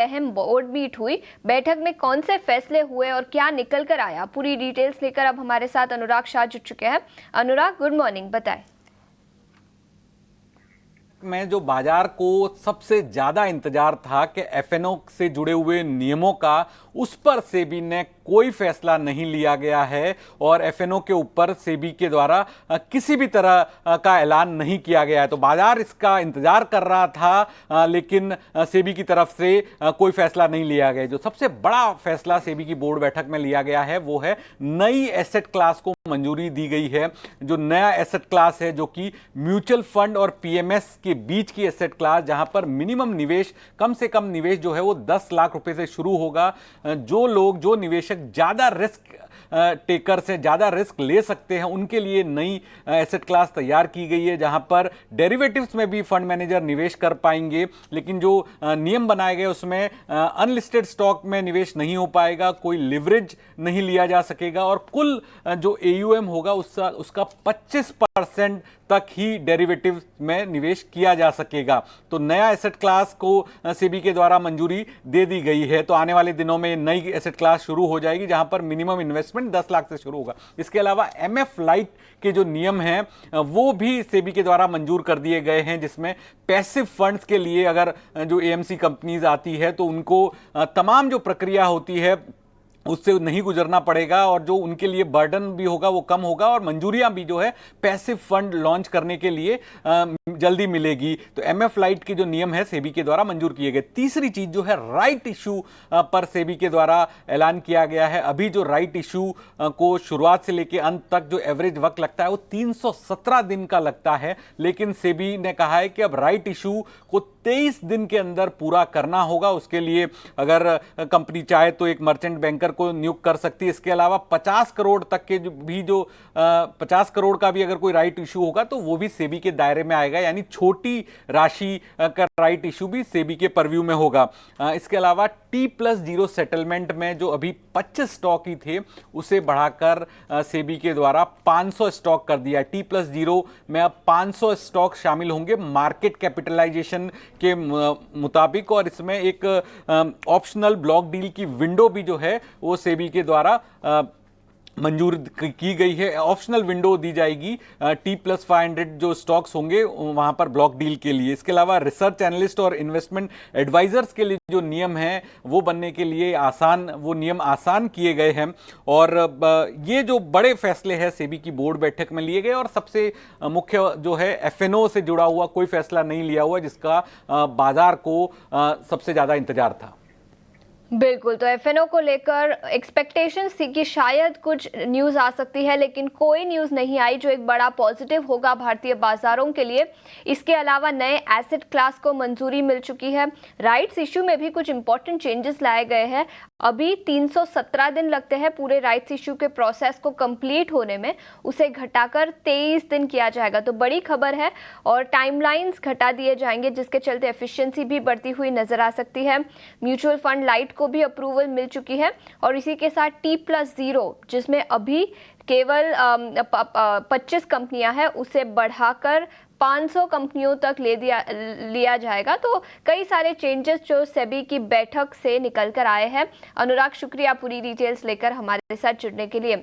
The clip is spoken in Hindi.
अहम बोर्ड मीट हुई। बैठक में कौन से फैसले हुए और क्या निकल कर आया, पूरी डिटेल्स लेकर अब हमारे साथ अनुराग शाह जुड़ चुके हैं। अनुराग, गुड मॉर्निंग, बताएं। में जो बाजार को सबसे ज्यादा इंतजार था कि एफएनओ से जुड़े हुए नियमों का, उस पर सेबी ने कोई फैसला नहीं लिया गया है और एफएनओ के ऊपर सेबी के द्वारा किसी भी तरह का ऐलान नहीं किया गया है। तो बाजार इसका इंतजार कर रहा था, लेकिन सेबी की तरफ से कोई फैसला नहीं लिया गया। जो सबसे बड़ा फैसला सेबी की बोर्ड बैठक में लिया गया है वो है नई एसेट क्लास को मंजूरी दी गई है। जो नया एसेट क्लास है, जो कि म्यूचुअल फंड और पीएमएस के बीच की एसेट क्लास, जहां पर मिनिमम निवेश, कम से कम निवेश जो है वो 10 लाख रुपए से शुरू होगा। जो निवेशक ज्यादा रिस्क टेकर से ज्यादा रिस्क ले सकते हैं, उनके लिए नई एसेट क्लास तैयार की गई है, जहां पर डेरिवेटिव्स में भी फंड मैनेजर निवेश कर पाएंगे। लेकिन जो नियम बनाए गए उसमें अनलिस्टेड स्टॉक में निवेश नहीं हो पाएगा, कोई लिवरेज नहीं लिया जा सकेगा और कुल जो एयूएम होगा उसका 25% तक ही डेरिवेटिव में निवेश किया जा सकेगा। तो नया एसेट क्लास को सेबी के द्वारा मंजूरी दे दी गई है। तो आने वाले दिनों में नई एसेट क्लास शुरू हो जाएगी, जहां पर मिनिमम इन्वेस्टमेंट 10 लाख से शुरू होगा। इसके अलावा एमएफ लाइट के जो नियम हैं वो भी सेबी के द्वारा मंजूर कर दिए गए हैं, जिसमें पैसिव फंड्स के लिए अगर जो एएमसी कंपनीज आती है तो उनको तमाम जो प्रक्रिया होती है उससे नहीं गुजरना पड़ेगा और जो उनके लिए बर्डन भी होगा वो कम होगा और मंजूरियां भी जो है पैसिव फंड लॉन्च करने के लिए जल्दी मिलेगी। तो एमएफ लाइट के जो नियम है सेबी के द्वारा मंजूर किए गए। तीसरी चीज जो है राइट इशू पर सेबी के द्वारा ऐलान किया गया है। अभी जो राइट इशू को शुरुआत से लेकर अंत तक जो एवरेज वक्त लगता है वो 317 दिन का लगता है, लेकिन सेबी ने कहा है कि अब राइट इशू को 23 दिन के अंदर पूरा करना होगा। उसके लिए अगर कंपनी चाहे तो एक मर्चेंट बैंकर को नियुक्त कर सकती है। इसके अलावा 50 करोड़ तक के जो 50 करोड़ का भी अगर कोई राइट इशू होगा तो वो भी सेबी के दायरे में आएगा, यानी छोटी राशि का राइट इशू भी सेबी के परव्यू में होगा। इसके अलावा T+0 सेटलमेंट में जो अभी 25 स्टॉक ही थे उसे बढ़ाकर सेबी के द्वारा 500 स्टॉक कर दिया। T+0 में अब 500 स्टॉक शामिल होंगे मार्केट कैपिटलाइजेशन के मुताबिक, और इसमें एक ऑप्शनल ब्लॉक डील की विंडो भी जो है वो सेबी के द्वारा मंजूर की गई है। ऑप्शनल विंडो दी जाएगी T+500 जो स्टॉक्स होंगे वहां पर ब्लॉक डील के लिए। इसके अलावा रिसर्च एनालिस्ट और इन्वेस्टमेंट एडवाइजर्स के लिए जो नियम हैं वो बनने के लिए वो नियम आसान किए गए हैं। और ये जो बड़े फैसले हैं सेबी की बोर्ड बैठक में लिए गए, और सबसे मुख्य जो है एफएनओ से जुड़ा हुआ कोई फैसला नहीं लिया हुआ, जिसका बाजार को सबसे ज्यादा इंतजार था। बिल्कुल, तो एफएनओ को लेकर एक्सपेक्टेशंस थी कि शायद कुछ न्यूज़ आ सकती है, लेकिन कोई न्यूज़ नहीं आई, जो एक बड़ा पॉजिटिव होगा भारतीय बाजारों के लिए। इसके अलावा नए एसेट क्लास को मंजूरी मिल चुकी है। राइट्स इशू में भी कुछ इंपॉर्टेंट चेंजेस लाए गए हैं। अभी 317 दिन लगते हैं पूरे राइट्स इशू के प्रोसेस को कंप्लीट होने में, उसे घटाकर 23 दिन किया जाएगा। तो बड़ी खबर है और टाइमलाइंस घटा दिए जाएंगे, जिसके चलते एफिशिएंसी भी बढ़ती हुई नजर आ सकती है। म्यूचुअल फंड लाइट को भी अप्रूवल मिल चुकी है और इसी के साथ T+0 जिसमें अभी केवल 25 कंपनियां हैं, उसे बढ़ाकर 500 कंपनियों तक लिया जाएगा। तो कई सारे चेंजेस जो सेबी की बैठक से निकल कर आए हैं। अनुराग, शुक्रिया पूरी डिटेल्स लेकर हमारे साथ जुड़ने के लिए।